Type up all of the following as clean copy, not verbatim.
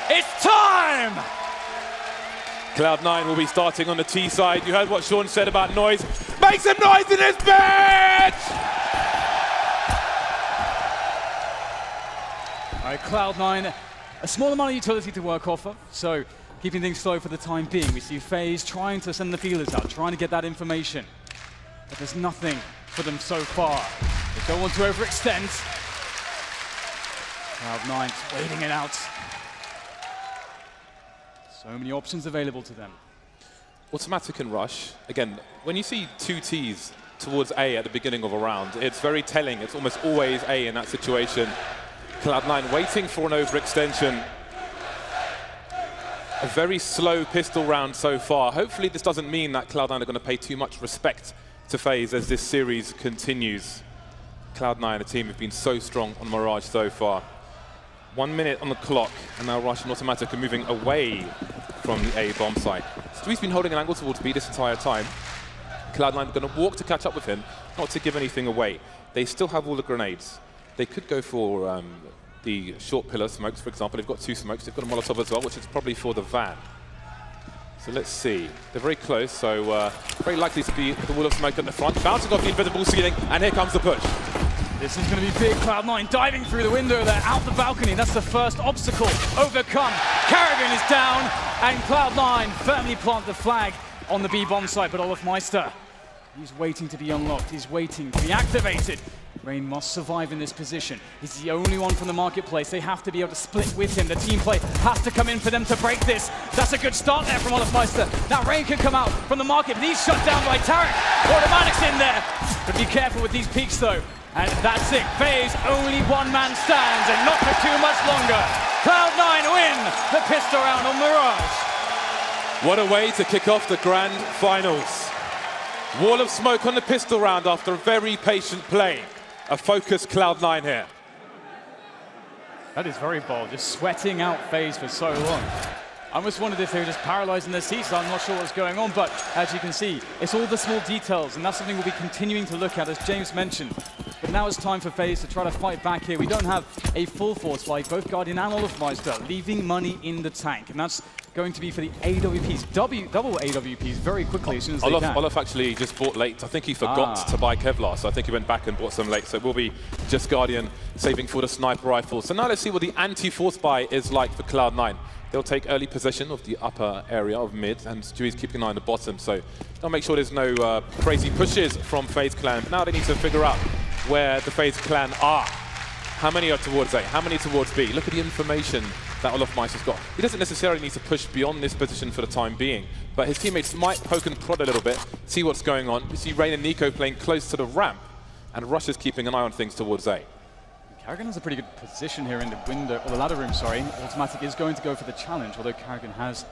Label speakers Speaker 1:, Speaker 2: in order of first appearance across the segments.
Speaker 1: It's time!
Speaker 2: Cloud9 will be starting on the T side. You heard what Sean said about noise. Make some noise in this bitch!
Speaker 1: All right, Cloud9, a small amount of utility to work off of, so keeping things slow for the time being. We see FaZe trying to send the feelers out, trying to get that information. But there's nothing for them so far. They don't want to overextend. Cloud9's waiting it out. So many options available to them.
Speaker 2: Automatic and rush. Again, when you see two Ts towards A at the beginning of a round, it's very telling. It's almost always A in that situation. Cloud9 waiting for an overextension. A very slow pistol round so far. Hopefully this doesn't mean that Cloud9 are going to pay too much respect to FaZe as this series continues. Cloud9, a team who've been so strong on Mirage so far. 1 minute on the clock, and now Rush and Automatic are moving away from the A bomb site. Stewie's been holding an angle towards B this entire time. Cloud9 are going to walk to catch up with him, not to give anything away. They still have all the grenades. They could go for the short pillar smokes, for example. They've got 2 smokes. They've got a Molotov as well, which is probably for the van. So let's see. They're very close, so very likely to be the wall of smoke at the front. Bouncing off the invisible ceiling, and here comes the push.
Speaker 1: This is going to be big. Cloud9 diving through the window there, out the balcony. That's the first obstacle overcome. Karrigan is down, and Cloud9 firmly plant the flag on the B bomb site, but olofmeister, he's waiting to be unlocked. He's waiting to be activated. Rain must survive in this position. He's the only one from the marketplace. They have to be able to split with him. The team play has to come in for them to break this. That's a good start there from olofmeister. Now Rain can come out from the market, but he's shut down by Tarek. Automatic's in there. But be careful with these peaks though. And that's it. FaZe, only one man stands, and not for too much longer. Cloud9 win the pistol round on Mirage.
Speaker 2: What a way to kick off the grand finals. Wall of smoke on the pistol round after a very patient play. A focused Cloud9 here.
Speaker 1: That is very bold, just sweating out FaZe for so long. I almost wondered if they were just paralyzed in their seats. I'm not sure what's going on, but as you can see, it's all the small details, and that's something we'll be continuing to look at, as James mentioned. But now it's time for FaZe to try to fight back here. We don't have a full force like both Guardian and olofmeister, leaving money in the tank, and that's going to be for the AWPs, double AWPs very quickly as soon as they can.
Speaker 2: Olof actually just bought late. I think he forgot to buy Kevlar, so I think he went back and bought some late. So it will be just Guardian saving for the sniper rifle. So now let's see what the anti-force buy is like for Cloud9. They'll take early possession of the upper area of mid, and Stewie's keeping an eye on the bottom, so they'll make sure there's no crazy pushes from FaZe Clan. But now they need to figure out where the FaZe Clan are. How many are towards A? How many towards B? Look at the information that olofmeister's got. He doesn't necessarily need to push beyond this position for the time being, but his teammates might poke and prod a little bit, see what's going on. We see Rain and Nico playing close to the ramp, and Rush is keeping an eye on things towards A.
Speaker 1: Karrigan has a pretty good position here in the window, or the ladder room, sorry. Automatic is going to go for the challenge, although Karrigan has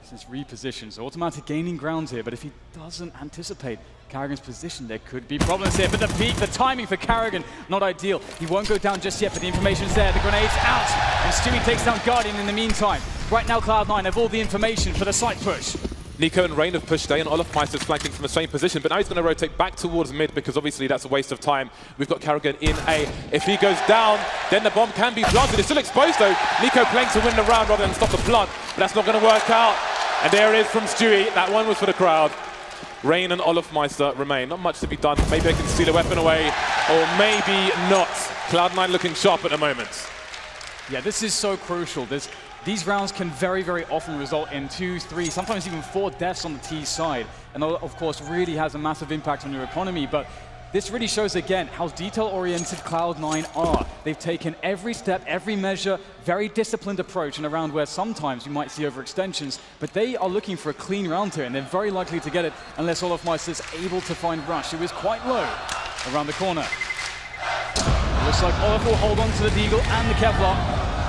Speaker 1: since repositioned. So Automatic gaining ground here, but if he doesn't anticipate Karrigan's position, there could be problems here. But the peak, the timing for Karrigan, not ideal. He won't go down just yet, but the information's there. The grenade's out, and Stewie takes down Guardian in the meantime. Right now, Cloud9 have all the information for the side push.
Speaker 2: Nico and Rain have pushed A, and olofmeister's flanking from the same position, but now he's going to rotate back towards mid because obviously that's a waste of time. We've got Karrigan in A. If he goes down, then the bomb can be planted. It's still exposed though. Nico playing to win the round rather than stop the plant, but that's not going to work out. And there it is from Stewie. That one was for the crowd. Rain and olofmeister remain. Not much to be done. Maybe they can steal a weapon away, or maybe not. Cloud9 looking sharp at the moment.
Speaker 1: Yeah, this is so crucial. These rounds can very, very often result in 2, 3, sometimes even 4 deaths on the T side. And of course, really has a massive impact on your economy. But this really shows again how detail-oriented Cloud9 are. They've taken every step, every measure, very disciplined approach in a round where sometimes you might see overextensions, but they are looking for a clean round here, and they're very likely to get it unless olofmeister's able to find Rush, who is quite low around the corner. Looks like Olof will hold on to the Deagle and the Kevlar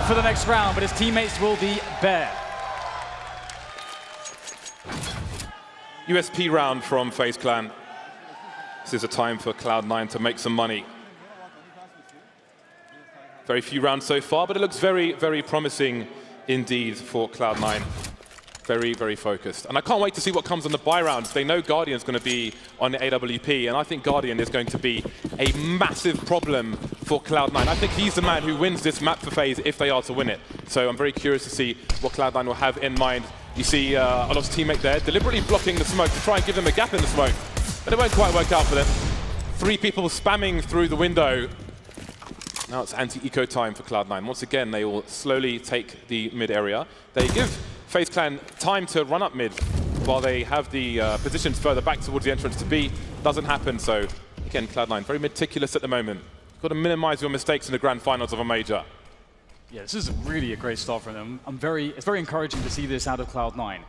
Speaker 1: for the next round, but his teammates will be bare.
Speaker 2: USP round from FaZe Clan. This is a time for Cloud9 to make some money. Very few rounds so far, but it looks very, very promising indeed for Cloud9. very, very focused. And I can't wait to see what comes on the buy rounds. They know Guardian's going to be on the AWP, and I think Guardian is going to be a massive problem for Cloud9. I think he's the man who wins this map for FaZe if they are to win it. So I'm very curious to see what Cloud9 will have in mind. You see Olof's teammate there deliberately blocking the smoke to try and give them a gap in the smoke, but it won't quite work out for them. 3 people spamming through the window. Now it's anti-eco time for Cloud9. Once again, they will slowly take the mid area. They give FaZe Clan time to run up mid while they have the positions further back towards the entrance to B. Doesn't happen, so again, Cloud9 very meticulous at the moment. You've got to minimize your mistakes in the grand finals of a major.
Speaker 1: Yeah, this is really a great start for them. It's very encouraging to see this out of Cloud9.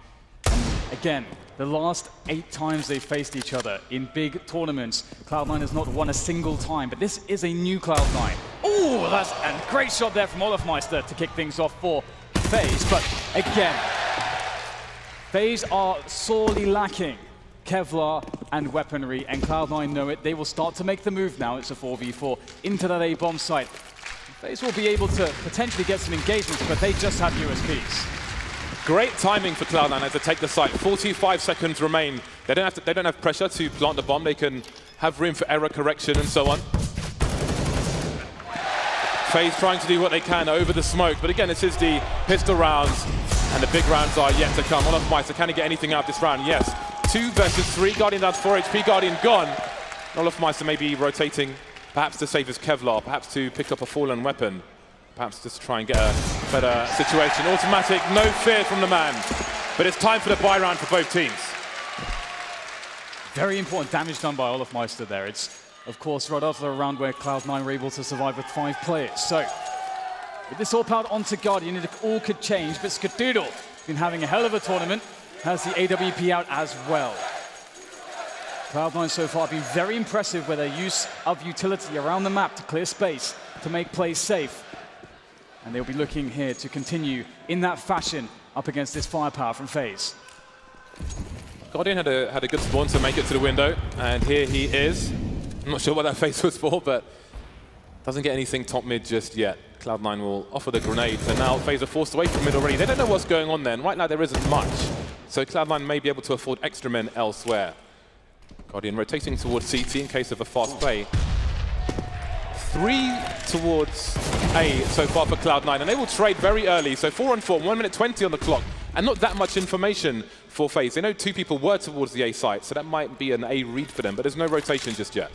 Speaker 1: Again, the last 8 times they've faced each other in big tournaments, Cloud9 has not won a single time, but this is a new Cloud9. Oh, that's a great shot there from Olofmeister to kick things off for FaZe, but again, FaZe are sorely lacking Kevlar and weaponry, and Cloud9 know it. They will start to make the move now. It's a 4v4 into that A-bomb site. FaZe will be able to potentially get some engagements, but they just have USPs.
Speaker 2: Great timing for Cloud9 as they take the site. 45 seconds remain. They don't have pressure to plant the bomb. They can have room for error correction and so on. FaZe trying to do what they can over the smoke, but again, this is the pistol rounds, and the big rounds are yet to come. Olofmeister, can he get anything out this round? Yes. 2 versus 3. Guardian down to 4 HP. Guardian gone. Olofmeister may be rotating, perhaps to save his Kevlar, perhaps to pick up a fallen weapon. Perhaps just try and get a better situation. Automatic, no fear from the man. But it's time for the buy round for both teams.
Speaker 1: Very important damage done by Olofmeister there. It's, of course, right after a round where Cloud9 were able to survive with 5 players. So, with this all powered onto Guardian, it all could change, but Skadoodle has been having a hell of a tournament, has the AWP out as well. Cloud9 so far have been very impressive with their use of utility around the map to clear space, to make plays safe. And they'll be looking here to continue in that fashion up against this firepower from FaZe.
Speaker 2: Guardian had a good spawn to make it to the window, and here he is. I'm not sure what that face was for, but doesn't get anything top mid just yet. Cloud9 will offer the grenades, and now FaZe are forced away from mid already. They don't know what's going on then. Right now there isn't much, so Cloud9 may be able to afford extra men elsewhere. Guardian rotating towards CT in case of a fast play. 3 towards A so far for Cloud9, and they will trade very early. So 4 on 4, 1 minute 20 on the clock, and not that much information for FaZe. They know 2 people were towards the A site, so that might be an A read for them, but there's no rotation just yet.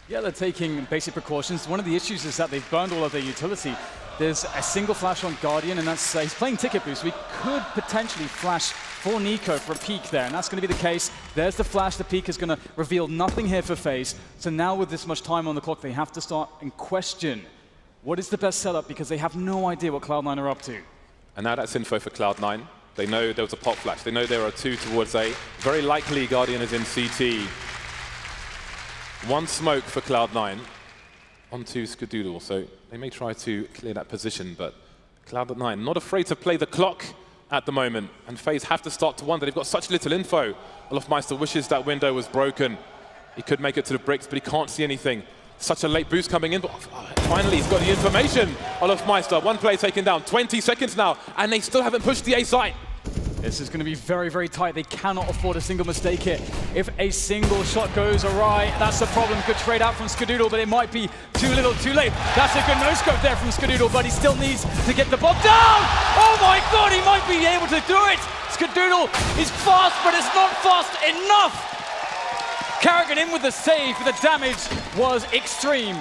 Speaker 1: Yeah, they're taking basic precautions. One of the issues is that they've burned all of their utility. There's a single flash on Guardian, and that's he's playing ticket boost. We could potentially flash for Nico for a peek there, and that's going to be the case. There's the flash. The peek is going to reveal nothing here for FaZe. So now with this much time on the clock, they have to start and question what is the best setup, because they have no idea what Cloud9 are up to.
Speaker 2: And now that's info for Cloud9. They know there was a pop flash. They know there are 2 towards A. Very likely Guardian is in CT. 1 smoke for Cloud9 onto Skadoodle, so they may try to clear that position, but Cloud9 not afraid to play the clock at the moment, and FaZe have to start to wonder. They've got such little info. Olofmeister wishes that window was broken. He could make it to the bricks, but he can't see anything. Such a late boost coming in, but finally he's got the information. Olofmeister, 1 play taken down, 20 seconds now, and they still haven't pushed the A site.
Speaker 1: This is going to be very, very tight. They cannot afford a single mistake here. If a single shot goes awry, that's the problem. Good trade out from Skadoodle, but it might be too little, too late. That's a good no-scope there from Skadoodle, but he still needs to get the bomb down! Oh my god, he might be able to do it! Skadoodle is fast, but it's not fast enough! Carrigan in with the save, but the damage was extreme.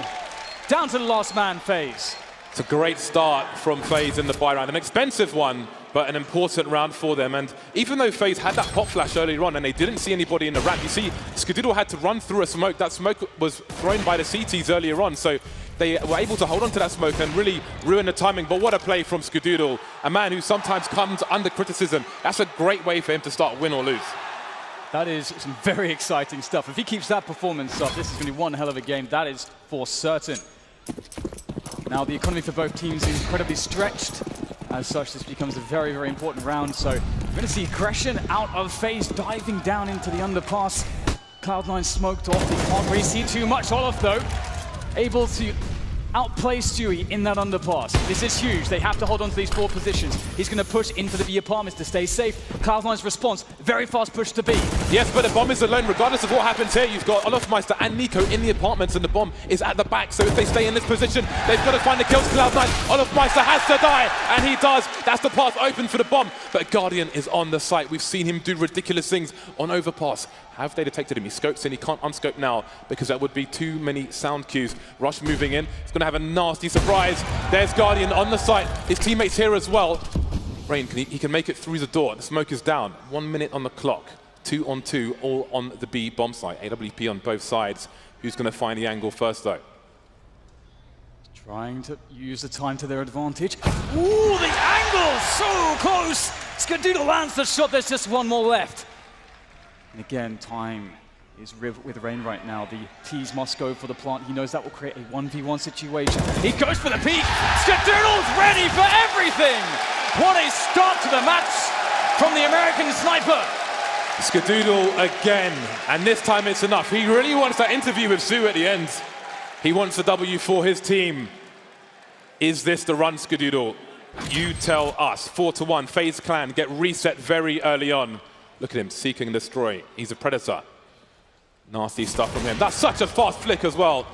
Speaker 1: Down to the last man, FaZe.
Speaker 2: It's a great start from FaZe in the buy round. An expensive one, but an important round for them. And even though FaZe had that pop flash earlier on and they didn't see anybody in the ramp, you see Skadoodle had to run through a smoke. That smoke was thrown by the CTs earlier on, so they were able to hold on to that smoke and really ruin the timing. But what a play from Skadoodle, a man who sometimes comes under criticism. That's a great way for him to start win or lose.
Speaker 1: That is some very exciting stuff. If he keeps that performance up, this is going to be one hell of a game. That is for certain. Now, the economy for both teams is incredibly stretched. As such, this becomes a very, very important round. So we're going to see aggression out of FaZe, diving down into the underpass. Cloud9 smoked off. They can't really see too much. Olof, though, able to outplay Stewie in that underpass. This is huge. They have to hold on to these 4 positions. He's going to push into the B apartments to stay safe. Cloud9's response, very fast push to B.
Speaker 2: Yes, but the bomb is alone. Regardless of what happens here, you've got Olofmeister and Nico in the apartments, and the bomb is at the back. So if they stay in this position, they've got to find the kills. Cloud9, Olofmeister has to die, and he does. That's the path open for the bomb. But Guardian is on the site. We've seen him do ridiculous things on overpass. Have they detected him? He scopes in. He can't unscope now because that would be too many sound cues. Rush moving in. He's going to have a nasty surprise. There's Guardian on the site. His teammates here as well. Rain, he can make it through the door. The smoke is down. 1 minute on the clock. 2 on 2, all on the B bomb site. AWP on both sides. Who's going to find the angle first, though?
Speaker 1: Trying to use the time to their advantage. Ooh, the angle! So close! Skadoodle lands the shot. There's just 1 more left. And again, time is with Rain right now. The T's must go for the plant. He knows that will create a 1v1 situation. He goes for the peak. Skadoodle's ready for everything! What a start to the match from the American sniper.
Speaker 2: Skadoodle again, and this time it's enough. He really wants that interview with Zoo at the end. He wants a W for his team. Is this the run, Skadoodle? You tell us. 4-1, FaZe Clan get reset very early on. Look at him, seek and destroy. He's a predator. Nasty stuff from him. That's such a fast flick as well.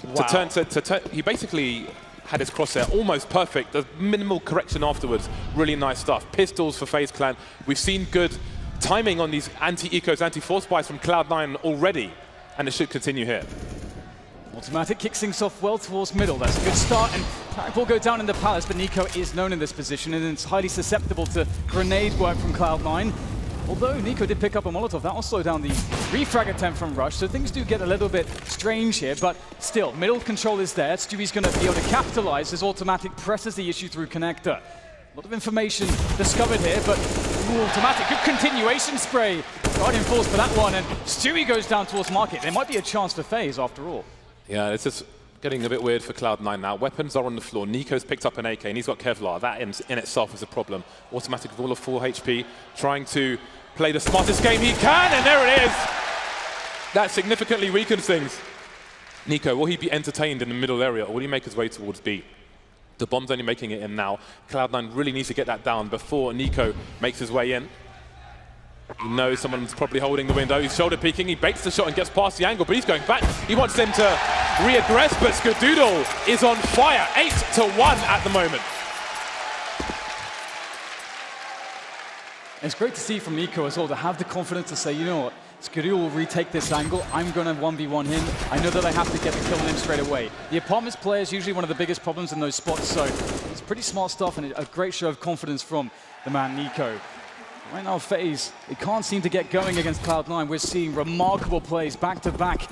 Speaker 1: Wow.
Speaker 2: He basically had his crosshair almost perfect. The minimal correction afterwards. Really nice stuff. Pistols for FaZe Clan. We've seen good timing on these anti-ecos, anti-force buys from Cloud9 already, and it should continue here.
Speaker 1: Automatic kicks things off well towards middle. That's a good start, and Pack will go down in the palace, but Nico is known in this position, and it's highly susceptible to grenade work from Cloud9. Although Nico did pick up a Molotov, that will slow down the refrag attempt from Rush, so things do get a little bit strange here, but still, middle control is there. Stewie's going to be able to capitalize as Automatic presses the issue through connector. A lot of information discovered here, but Automatic, good continuation spray. Guardian falls for that one, and Stewie goes down towards Market. There might be a chance for FaZe after all.
Speaker 2: Yeah, it's just getting a bit weird for Cloud9 now. Weapons are on the floor. Nico's picked up an AK, and he's got Kevlar. That in itself is a problem. Automatic with all of 4 HP, trying to play the smartest game he can, and there it is! That significantly weakens things. Nico, will he be entertained in the middle area, or will he make his way towards B? The bomb's only making it in now. Cloud9 really needs to get that down before Nico makes his way in. He knows someone's probably holding the window. He's shoulder peeking. He baits the shot and gets past the angle, but he's going back. He wants them to reaggress, but Skadoodle is on fire. 8-1 at the moment.
Speaker 1: It's great to see from Nico as well to have the confidence to say, you know what, Skadoodle will retake this angle. I'm going to 1v1 him. I know that I have to get the kill on him straight away. The apartments player is usually one of the biggest problems in those spots, so it's pretty smart stuff and a great show of confidence from the man Nico. Right now, FaZe, they can't seem to get going against Cloud9. We're seeing remarkable plays back-to-back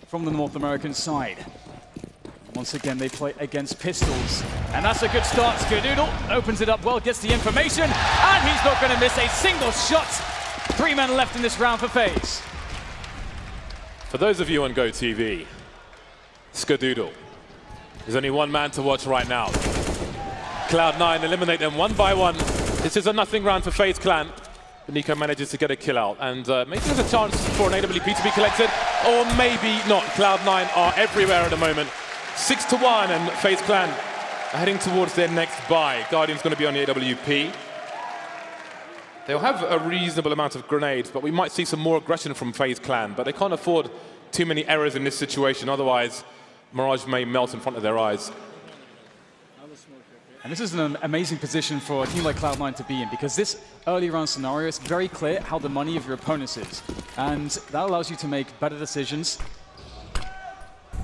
Speaker 1: from the North American side. Once again, they play against pistols. And that's a good start. Skadoodle opens it up well, gets the information, and he's not going to miss a single shot. 3 men left in this round for FaZe.
Speaker 2: For those of you on GoTV, Skadoodle. There's only one man to watch right now. Cloud9 eliminate them 1 by 1. This is a nothing round for FaZe Clan. But Nico manages to get a kill out, and maybe there's a chance for an AWP to be collected, or maybe not. Cloud9 are everywhere at the moment. 6-1, and FaZe Clan are heading towards their next buy. Guardian's going to be on the AWP. They'll have a reasonable amount of grenades, but we might see some more aggression from FaZe Clan, but they can't afford too many errors in this situation, otherwise Mirage may melt in front of their eyes.
Speaker 1: And this is an amazing position for a team like Cloud9 to be in, because this early round scenario is very clear how the money of your opponents is. And that allows you to make better decisions,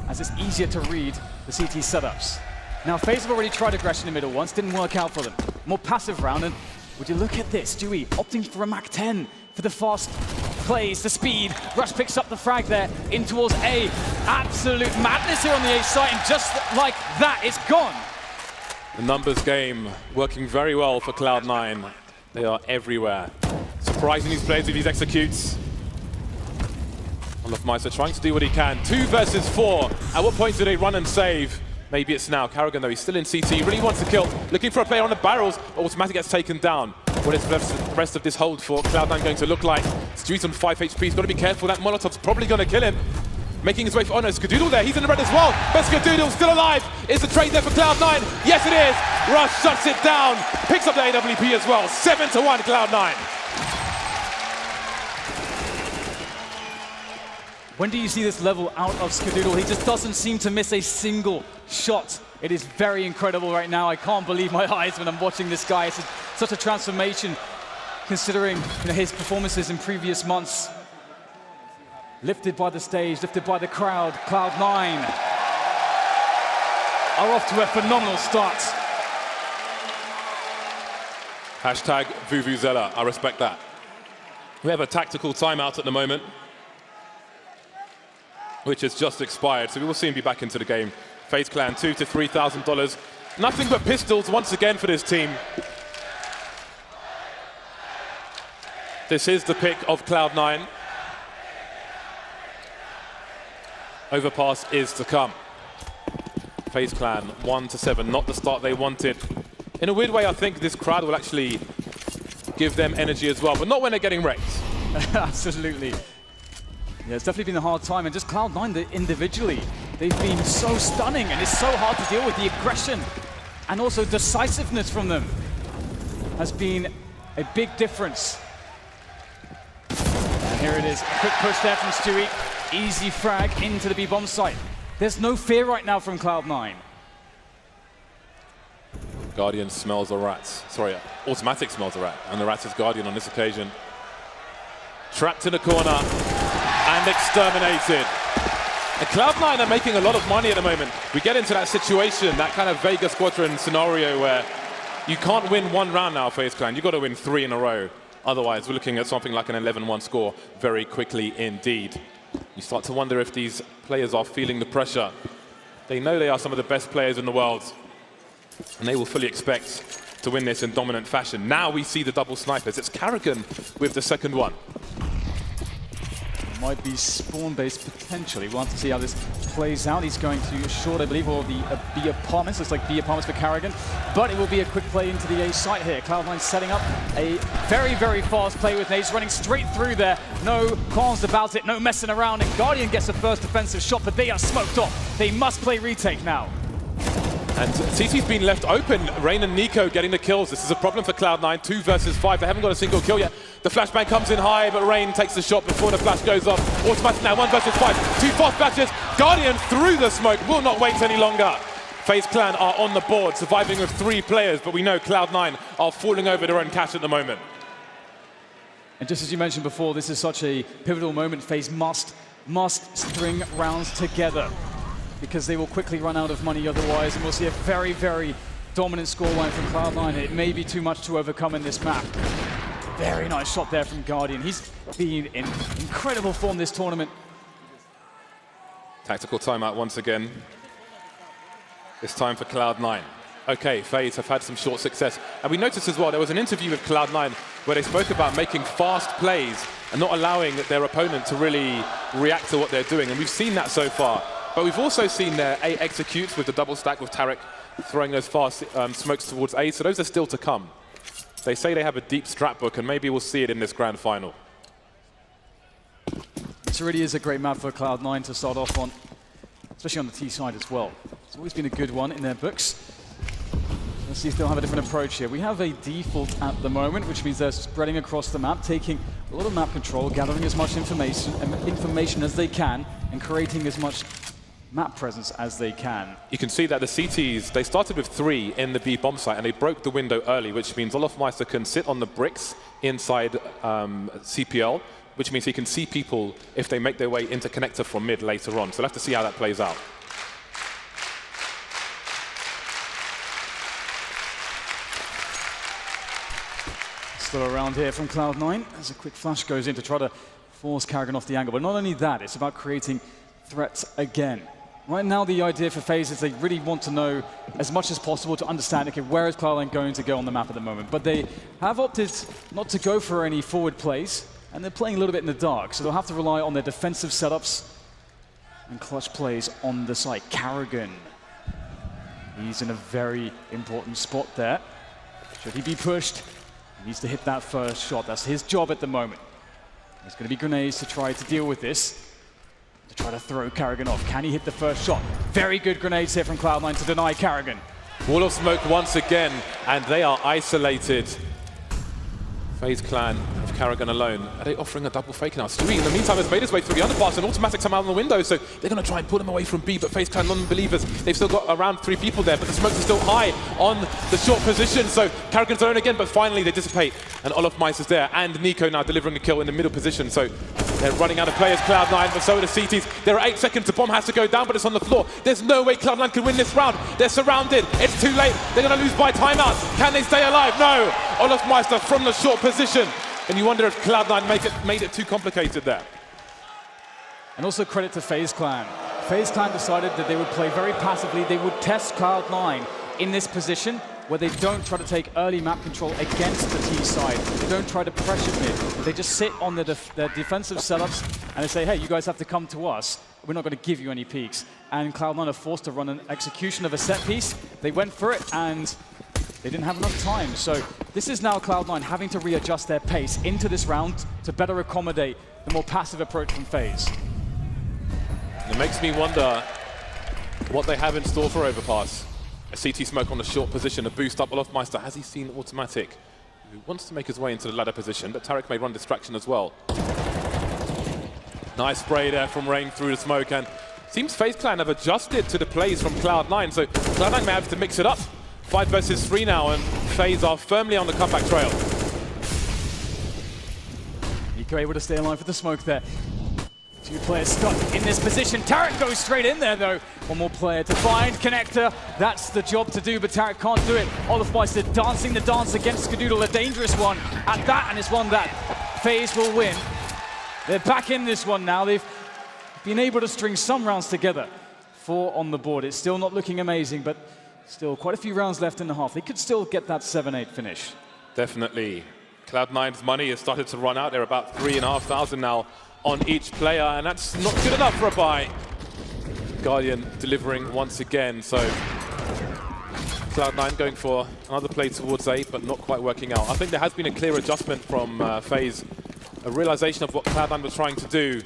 Speaker 1: as it's easier to read the CT setups. Now, FaZe have already tried aggression in the middle once, didn't work out for them. More passive round, and would you look at this, Stewie opting for a Mac-10 for the fast plays, the speed. Rush picks up the frag there, in towards A. Absolute madness here on the A site, and just like that, it's gone.
Speaker 2: The numbers game working very well for Cloud9. They are everywhere. Surprising these players with these executes. Olofmeister trying to do what he can. 2 versus 4. At what point do they run and save? Maybe it's now. Carrigan, though, he's still in CT. Really wants to kill. Looking for a player on the barrels. Automatic gets taken down. What is the rest of this hold for Cloud9 going to look like? Stewie's on 5 HP. He's got to be careful. That Molotov's probably going to kill him. making his way for Honor. Skadoodle there, he's in the red as well. But Skadoodle still alive. Is the trade there for Cloud9? Yes, it is. Rush shuts it down. Picks up the AWP as well. 7-1 Cloud9.
Speaker 1: When do you see this level out of Skadoodle? He just doesn't seem to miss a single shot. It is very incredible right now. I can't believe my eyes when I'm watching this guy. It's such a transformation considering his performances in previous months. Lifted by the stage, lifted by the crowd. Cloud9 are off to a phenomenal start.
Speaker 2: Hashtag Vuvuzela, I respect that. We have a tactical timeout at the moment, which has just expired, so we will soon be back into the game. FaZe Clan, $2,000 to $3,000. Nothing but pistols once again for this team. This is the pick of Cloud9. Overpass is to come. FaZe Clan 1-7, not the start they wanted. In a weird way, I think this crowd will actually give them energy as well, but not when they're getting wrecked.
Speaker 1: Absolutely. Yeah, it's definitely been a hard time, and just Cloud9 individually, they've been so stunning, and it's so hard to deal with. The aggression and also decisiveness from them has been a big difference. And here it is, quick push there from Stewie. Easy frag into the B-bomb site. There's no fear right now from Cloud9.
Speaker 2: Guardian smells a rat. Sorry, Automatic smells a rat, and the rat is Guardian on this occasion. Trapped in a corner and exterminated. And Cloud9 are making a lot of money at the moment. We get into that situation, that kind of Vegas Squadron scenario where you can't win one round now, FaZe Clan. You've got to win 3 in a row. Otherwise, we're looking at something like an 11-1 score very quickly indeed. You start to wonder if these players are feeling the pressure. They know they are some of the best players in the world, and they will fully expect to win this in dominant fashion. Now we see the double snipers. It's Carrigan with the second one.
Speaker 1: Might be spawn-based potentially. We'll have to see how this plays out. He's going to short, I believe, or the B apartments. Looks like B apartments for Carrigan. But it will be a quick play into the A site here. Cloud9 setting up a very, very fast play with nades, running straight through there. No qualms about it, no messing around. And Guardian gets the first defensive shot, but they are smoked off. They must play retake now.
Speaker 2: And CT's been left open. Rain and Nico getting the kills. This is a problem for Cloud9. 2 versus 5. They haven't got a single kill yet. The flashbang comes in high, but Rain takes the shot before the flash goes off. Automatic now, 1 versus 5. 2 fast flashes. Guardian through the smoke. Will not wait any longer. FaZe Clan are on the board, surviving with 3 players, but we know Cloud9 are falling over their own cash at the moment.
Speaker 1: And just as you mentioned before, this is such a pivotal moment. FaZe must string rounds together, because they will quickly run out of money otherwise, and we'll see a very, very dominant scoreline from Cloud9. It may be too much to overcome in this map. Very nice shot there from Guardian. He's been in incredible form this tournament.
Speaker 2: Tactical timeout once again. It's time for Cloud9. Okay, FaZe have had some short success. And we noticed as well, there was an interview with Cloud9 where they spoke about making fast plays and not allowing their opponent to really react to what they're doing. And we've seen that so far. But we've also seen their A executes with the double stack with Tarek throwing those fast smokes towards A, so those are still to come. They say they have a deep strat book, and maybe we'll see it in this grand final.
Speaker 1: This really is a great map for Cloud9 to start off on, especially on the T side as well. It's always been a good one in their books. Let's see if they'll have a different approach here. We have a default at the moment, which means they're spreading across the map, taking a lot of map control, gathering as much information as they can, and creating as much map presence as they can.
Speaker 2: You can see that the CTs, they started with 3 in the B bomb site, and they broke the window early, which means Olofmeister can sit on the bricks inside CPL, which means he can see people if they make their way into connector from mid later on. So we'll have to see how that plays out.
Speaker 1: Still around here from Cloud9 as a quick flash goes in to try to force Carrigan off the angle. But not only that, it's about creating threats again. Right now, the idea for FaZe is they really want to know as much as possible to understand, okay, where is Cloud9 going to go on the map at the moment? But they have opted not to go for any forward plays, and they're playing a little bit in the dark, so they'll have to rely on their defensive setups and clutch plays on the site. Carrigan, he's in a very important spot there. Should he be pushed? He needs to hit that first shot. That's his job at the moment. There's going to be grenades to try to deal with this. to try to throw Karrigan off. Can he hit the first shot? Very good grenades here from Cloud9 to deny Karrigan.
Speaker 2: Wall of smoke once again, and they are isolated. FaZe clan have Karrigan alone. Are they offering a double fake now? Stewie, in the meantime, has made his way through the underpass, and automatics come out on the window, so they're going to try and pull him away from B, but FaZe clan non-believers, they've still got around 3 people there, but the smokes are still high on the short position, so Karrigan's alone again, but finally they dissipate, and Olofmeister's there, and Nico now delivering a kill in the middle position, so they're running out of players, Cloud9, but so are the CTs. There are 8 seconds, the bomb has to go down, but it's on the floor. There's no way Cloud9 can win this round. They're surrounded, it's too late, they're going to lose by timeout. Can they stay alive? No! Olofmeister from the short position. And you wonder if Cloud9 made it too complicated there.
Speaker 1: And also credit to FaZe clan. FaZe clan decided that they would play very passively. They would test Cloud9 in this position where they don't try to take early map control against the T side. They don't try to pressure mid. They just sit on their defensive setups and they say, hey, you guys have to come to us. We're not going to give you any peaks. And Cloud9 are forced to run an execution of a set piece. They went for it and they didn't have enough time. So this is now Cloud9 having to readjust their pace into this round to better accommodate the more passive approach from FaZe.
Speaker 2: It makes me wonder what they have in store for Overpass. A CT smoke on the short position, a boost up Olofmeister. Has he seen automatic? Who wants to make his way into the ladder position, but Tarek may run distraction as well. Nice spray there from Rain through the smoke, and seems FaZe clan have adjusted to the plays from Cloud9, so Cloud9 may have to mix it up. 5 versus 3 now, and FaZe are firmly on the comeback trail.
Speaker 1: Nico able to stay alive with the smoke there. 2 players stuck in this position. Tarek goes straight in there though. 1 more player to find. Connector, that's the job to do, but Tarek can't do it. Olofmeister dancing the dance against Skadoodle, a dangerous one at that, and it's one that FaZe will win. They're back in this one now. They've been able to string some rounds together. 4 on the board. It's still not looking amazing, but still quite a few rounds left in the half. They could still get that 7-8 finish.
Speaker 2: Definitely. Cloud9's money has started to run out. They're about 3,500 now on each player, and that's not good enough for a buy. Guardian delivering once again, so Cloud9 going for another play towards A, but not quite working out. I think there has been a clear adjustment from FaZe, a realization of what Cloud9 were trying to do,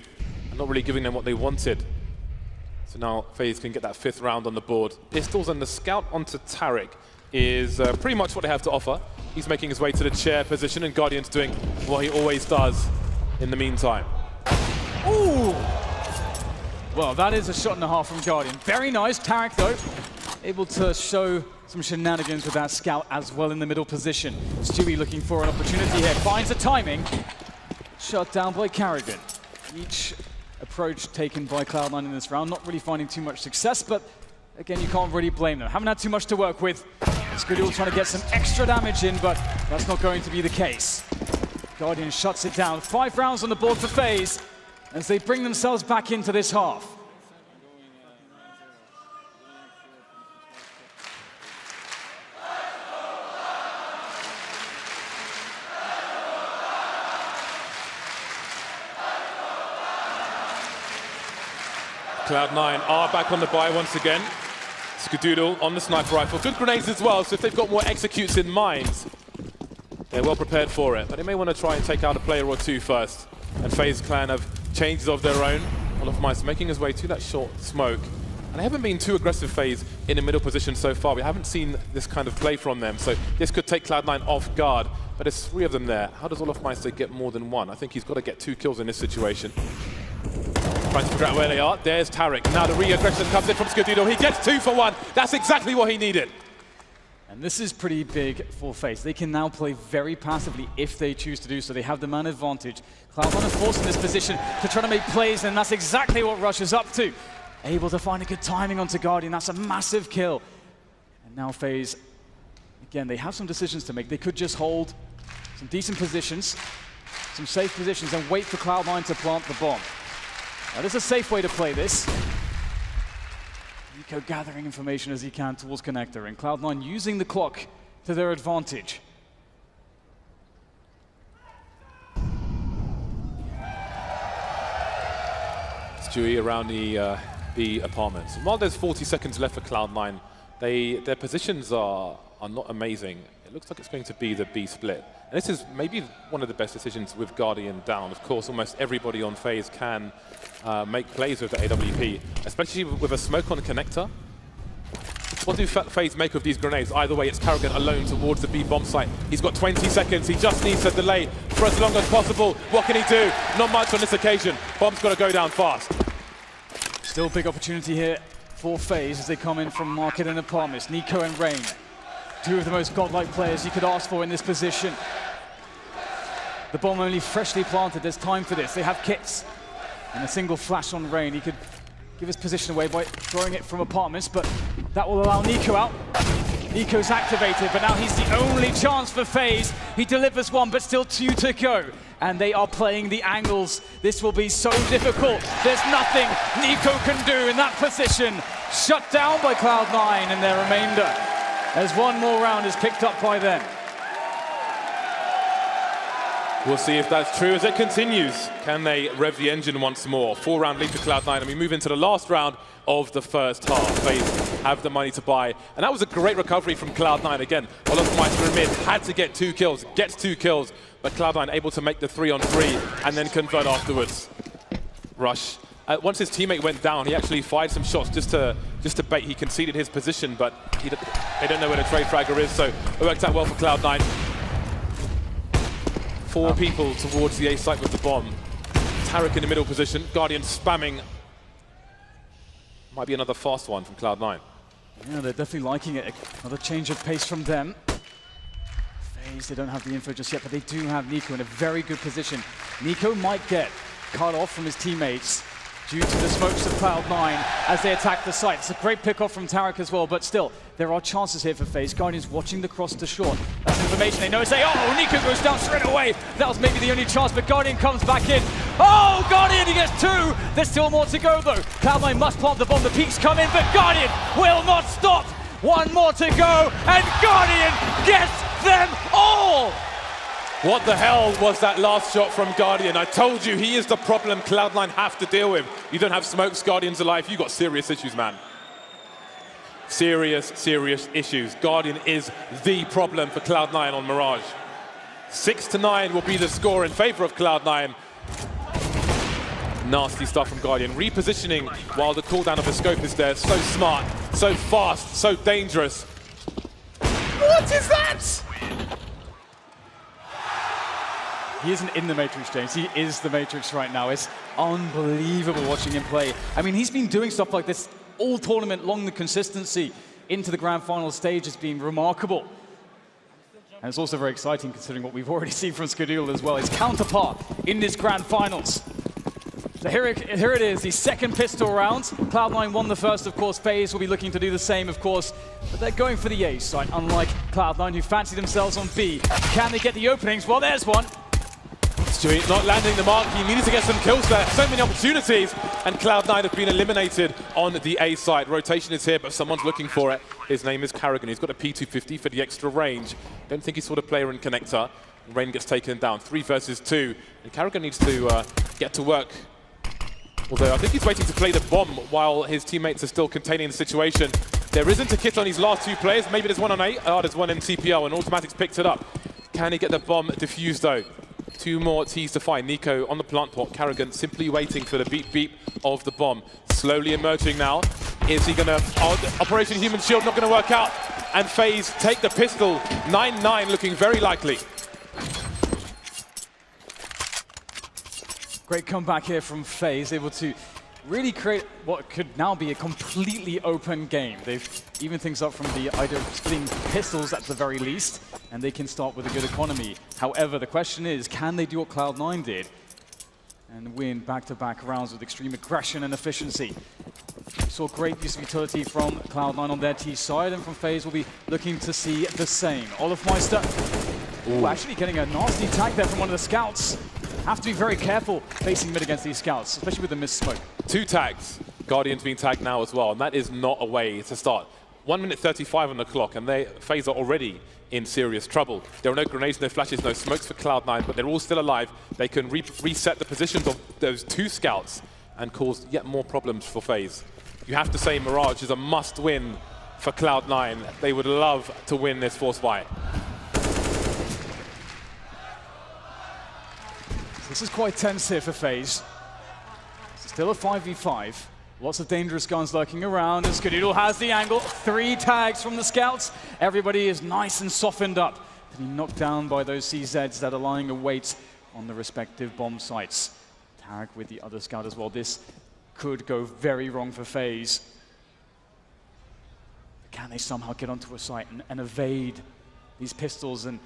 Speaker 2: and not really giving them what they wanted. So now FaZe can get that 5th round on the board. Pistols and the scout onto Tarek is pretty much what they have to offer. He's making his way to the chair position, and Guardian's doing what he always does in the meantime.
Speaker 1: Ooh! Well, that is a shot and a half from Guardian. Very nice. Tarek, though, able to show some shenanigans with that scout as well in the middle position. Stewie looking for an opportunity here. Finds the timing. Shut down by Karrigan. Each approach taken by Cloud9 in this round, not really finding too much success, but again, you can't really blame them. Haven't had too much to work with. Skadoodle trying to get some extra damage in, but that's not going to be the case. Guardian shuts it down. 5 rounds on the board for FaZe as they bring themselves back into this half.
Speaker 2: Cloud9 are back on the buy once again. Skadoodle on the sniper rifle. Good grenades as well, so if they've got more executes in mind, they're well prepared for it. But they may want to try and take out a player or 2 first. And FaZe clan have changes of their own. Olofmeister making his way to that short smoke. And they haven't been too aggressive, FaZe, in the middle position so far. We haven't seen this kind of play from them, so this could take Cloud9 off guard. But there's 3 of them there. How does Olofmeister get more than 1? I think he's got to get 2 kills in this situation. Trying to figure out where they are. There's Tarek. Now the re-aggression comes in from Skadoodle. He gets 2 for 1. That's exactly what he needed.
Speaker 1: And this is pretty big for FaZe. They can now play very passively if they choose to do so. They have the man advantage. Cloud9 are forced in this position to try to make plays, and that's exactly what Rush is up to. Able to find a good timing onto Guardian. That's a massive kill. And now FaZe, again, they have some decisions to make. They could just hold some decent positions, some safe positions, and wait for Cloud9 to plant the bomb. Now, this is a safe way to play this. Nico gathering information as he can towards Connector, and Cloud9 using the clock to their advantage.
Speaker 2: Stewie around the B apartments. While there's 40 seconds left for Cloud9, their positions are are not amazing. It looks like it's going to be the B split. And this is maybe one of the best decisions with Guardian down. Of course, almost everybody on FaZe can make plays with the AWP, especially with a smoke on the connector. What do FaZe make of these grenades? Either way, it's Karrigan alone towards the B bomb site. He's got 20 seconds. He just needs to delay for as long as possible. What can he do? Not much on this occasion. Bomb's got to go down fast.
Speaker 1: Still big opportunity here for FaZe as they come in from Market and Apartments. Nico and Rain, two of the most godlike players you could ask for in this position. The bomb only freshly planted. There's time for this. They have kits. And a single flash on Rain. He could give his position away by throwing it from Apartments, but that will allow Nico out. Nico's activated, but now he's the only chance for FaZe. He delivers one, but still 2 to go. And they are playing the angles. This will be so difficult. There's nothing Nico can do in that position. Shut down by Cloud9 in their remainder, as one more round is picked up by them.
Speaker 2: We'll see if that's true as it continues. Can they rev the engine once more? 4-round lead for Cloud9, and we move into the last round of the first half. FaZe have the money to buy, and that was a great recovery from Cloud9 again. Olofmeister in mid had to get 2 kills, gets 2 kills, but Cloud9 able to make the 3-on-3 and then convert afterwards. Rush. Once his teammate went down, he actually fired some shots just to bait. He conceded his position, but they don't know where the trade fragger is, so it worked out well for Cloud9. 4 people towards the A site with the bomb. Tarek in the middle position. Guardian spamming. Might be another fast one from Cloud9.
Speaker 1: Yeah, they're definitely liking it. Another change of pace from them. FaZe, they don't have the info just yet, but they do have Nico in a very good position. Nico might get cut off from his teammates due to the smokes of Cloud9 as they attack the site. It's a great pick-off from Tarek as well, but still, there are chances here for FaZe. Guardians watching the cross to short. That's information they know. Say, oh, Nico goes down straight away. That was maybe the only chance, but Guardian comes back in. Oh, Guardian, he gets 2. There's still more to go, though. Cloud9 must plant the bomb. The peaks come in, but Guardian will not stop. 1 more to go, and Guardian gets them all.
Speaker 2: What the hell was that last shot from Guardian? I told you, he is the problem Cloud9 have to deal with. You don't have smokes, Guardian's alive. You've got serious issues, man. Serious, serious issues. Guardian is the problem for Cloud9 on Mirage. 6-9 will be the score in favor of Cloud9. Nasty stuff from Guardian. Repositioning while the cooldown of the scope is there. So smart, so fast, so dangerous. What is that?
Speaker 1: He isn't in the Matrix, James. He is the Matrix right now. It's unbelievable watching him play. I mean, he's been doing stuff like this all tournament long. The consistency into the grand final stage has been remarkable. And it's also very exciting considering what we've already seen from Skadul as well. His counterpart in this grand finals. So here it is, the second pistol round. Cloud9 won the first, of course. FaZe will be looking to do the same, of course. But they're going for the A site, unlike Cloud9, who fancy themselves on B. Can they get the openings? Well, there's one.
Speaker 2: Stewie not landing the mark. He needed to get some kills there. So many opportunities. And Cloud9 have been eliminated on the A side. Rotation is here, but someone's looking for it. His name is Karrigan. He's got a P250 for the extra range. Don't think he's sort of player in connector. Rain gets taken down. 3 versus 2. And Karrigan needs to get to work. Although I think he's waiting to play the bomb while his teammates are still containing the situation. There isn't a kit on these last 2 players. Maybe there's one on A. Oh, there's one in TPL, and Automatics picked it up. Can he get the bomb defused, though? 2 more T's to find. Nico on the plant pot. Karrigan simply waiting for the beep beep of the bomb. Slowly emerging now. Is he gonna... Oh, Operation Human Shield not gonna work out. And FaZe take the pistol. 9-9 looking very likely.
Speaker 1: Great comeback here from FaZe, able to really create what could now be a completely open game. They've evened things up from the idea of splitting pistols at the very least, and they can start with a good economy. However, the question is, can they do what Cloud9 did and win back-to-back rounds with extreme aggression and efficiency? We saw great use of utility from Cloud9 on their T side, and from FaZe we'll be looking to see the same. Olofmeister actually getting a nasty tag there from one of the scouts. Have to be very careful facing mid against these scouts, especially with the missed smoke.
Speaker 2: 2 tags. Guardian's being tagged now as well, and that is not a way to start. 1 minute 35 on the clock, and FaZe are already in serious trouble. There are no grenades, no flashes, no smokes for Cloud9, but they're all still alive. They can reset the positions of those 2 scouts and cause yet more problems for FaZe. You have to say Mirage is a must-win for Cloud9. They would love to win this force fight.
Speaker 1: This is quite tense here for FaZe. Still a 5v5. Lots of dangerous guns lurking around, and Skadoodle has the angle. 3 tags from the scouts. Everybody is nice and softened up. Being knocked down by those CZs that are lying await on the respective bomb sites. Tarek with the other scout as well. This could go very wrong for FaZe. Can they somehow get onto a site and evade these pistols and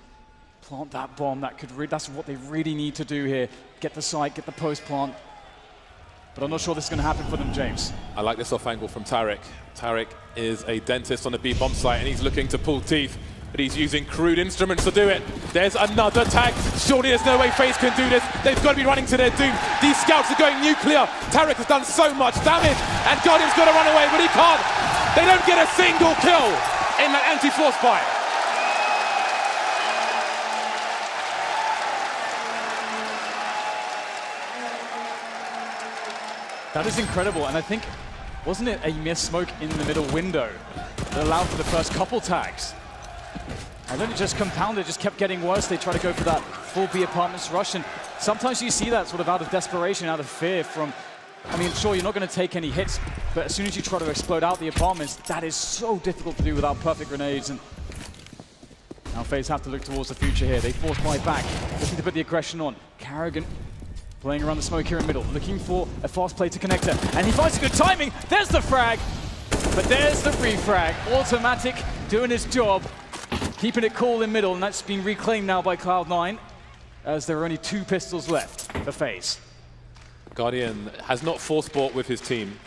Speaker 1: plant that bomb? That's what they really need to do here. Get the site, get the post plant. But I'm not sure this is going to happen for them, James.
Speaker 2: I like this off angle from Tarek. Tarek is a dentist on the B bomb site, and he's looking to pull teeth, but he's using crude instruments to do it. There's another tag. Surely there's no way FaZe can do this. They've got to be running to their doom. These scouts are going nuclear. Tarek has done so much damage, and Guardian's got to run away, but he can't. They don't get a single kill in that anti-force fire.
Speaker 1: That is incredible, and I think, wasn't it a missed smoke in the middle window that allowed for the first couple tags? And then it just compounded, just kept getting worse. They try to go for that full B apartments rush, and sometimes you see that sort of out of desperation, out of fear from, I mean, sure, you're not going to take any hits, but as soon as you try to explode out the apartments, that is so difficult to do without perfect grenades. And now FaZe have to look towards the future here. They force fight back, looking to put the aggression on. Carrigan playing around the smoke here in middle, looking for a fast play to connect her. And he finds a good timing. There's the frag, but there's the refrag. Automatic doing his job, keeping it cool in middle, and that's been reclaimed now by Cloud9, as there are only 2 pistols left for FaZe.
Speaker 2: Guardian has not force bought with his team.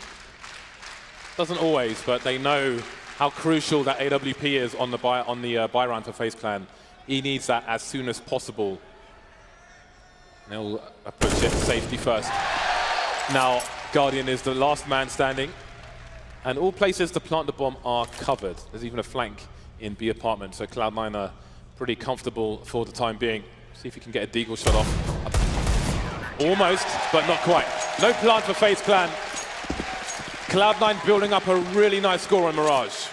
Speaker 2: Doesn't always, but they know how crucial that AWP is on the buy round for FaZe Clan. He needs that as soon as possible. They'll approach it safety first. Now, Guardian is the last man standing, and all places to plant the bomb are covered. There's even a flank in B apartment, so Cloud9 are pretty comfortable for the time being. See if he can get a deagle shot off. Almost, but not quite. No plant for FaZe Clan. Cloud9 building up a really nice score on Mirage.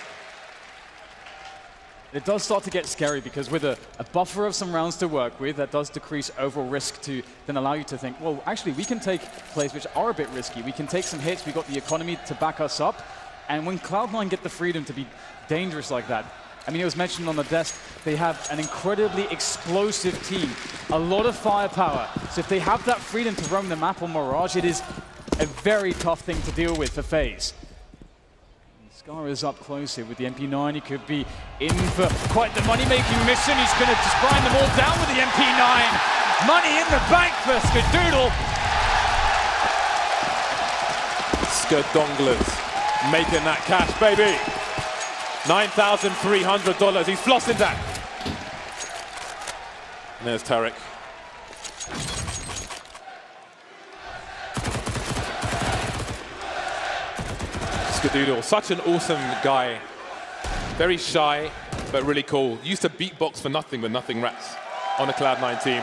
Speaker 1: It does start to get scary because with a buffer of some rounds to work with, that does decrease overall risk to then allow you to think, well, actually, we can take plays which are a bit risky. We can take some hits. We've got the economy to back us up. And when Cloud9 get the freedom to be dangerous like that, I mean, it was mentioned on the desk, they have an incredibly explosive team, a lot of firepower. So if they have that freedom to roam the map on Mirage, it is a very tough thing to deal with for FaZe. Scar is up close here with the MP9. He could be in for quite the money-making mission. He's going to just grind them all down with the MP9. Money in the bank for Skadoodle.
Speaker 2: Skadonglers making that cash, baby. $9,300. He's flossing that. And there's Tarek. Skadoodle, such an awesome guy. Very shy, but really cool. Used to beatbox for nothing but nothing rats on the Cloud9 team.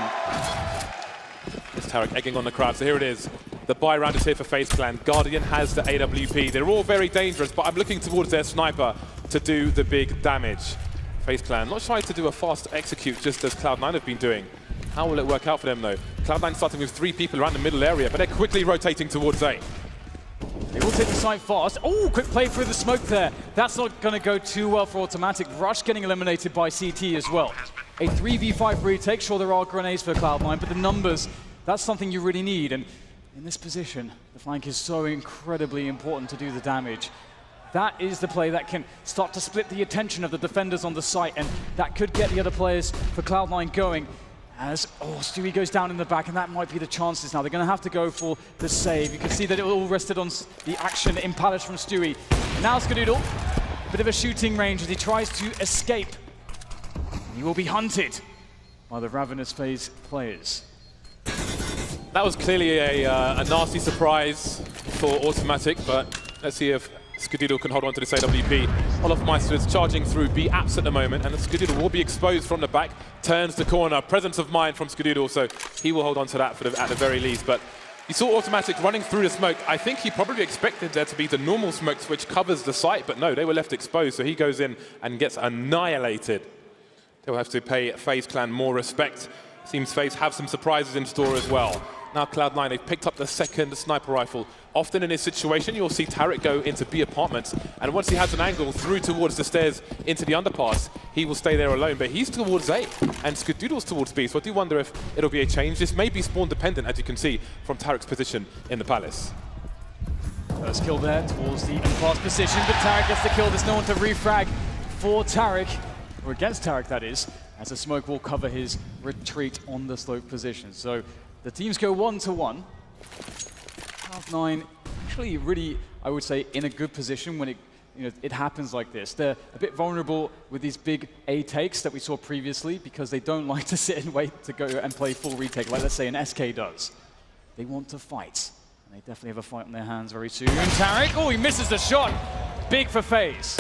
Speaker 2: There's Tarek egging on the crowd. So here it is. The buy round is here for FaZe Clan. Guardian has the AWP. They're all very dangerous, but I'm looking towards their sniper to do the big damage. FaZe Clan not shy to do a fast execute, just as Cloud9 have been doing. How will it work out for them, though? Cloud9 starting with 3 people around the middle area, but they're quickly rotating towards A.
Speaker 1: They will take the site fast. Oh, quick play through the smoke there. That's not going to go too well for Automatic. Rush getting eliminated by CT as well. A 3v5 retake. Sure, there are grenades for Cloud9, but the numbers, that's something you really need. And in this position, the flank is so incredibly important to do the damage. That is the play that can start to split the attention of the defenders on the site, and that could get the other players for Cloud9 going. As, Stewie goes down in the back, and that might be the chances now. They're going to have to go for the save. You can see that it all rested on the action in Palace from Stewie. And now Skadoodle, bit of a shooting range as he tries to escape. He will be hunted by the ravenous FaZe players.
Speaker 2: That was clearly a nasty surprise for Automatic, but let's see if Skadoodle can hold on to this AWP. Olofmeister is charging through B apps at the moment, and Skadoodle will be exposed from the back, turns the corner. Presence of mind from Skadoodle, so he will hold on to that at the very least. But You saw Automatic running through the smoke. I think he probably expected there to be the normal smoke which covers the site, but no, they were left exposed, so he goes in and gets annihilated. They'll have to pay FaZe Clan more respect. Seems FaZe have some surprises in store as well. Now Cloud9, they've picked up the second sniper rifle. Often in this situation, you'll see Tarek go into B apartments, and once he has an angle through towards the stairs into the underpass, he will stay there alone. But he's towards A, and Skadoodle's towards B, so I do wonder if it'll be a change. This may be spawn dependent, as you can see, from Tarek's position in the Palace.
Speaker 1: First kill there towards the underpass position, but Tarek gets the kill. There's no one to refrag for Tarek, or against Tarek, that is, as the smoke will cover his retreat on the slope position. So the teams go 1-1. Cloud9 actually really, I would say, in a good position when it happens like this. They're a bit vulnerable with these big A takes that we saw previously because they don't like to sit and wait to go and play full retake like, let's say, an SK does. They want to fight, and they definitely have a fight on their hands very soon. Tarek, oh, he misses the shot. Big for FaZe.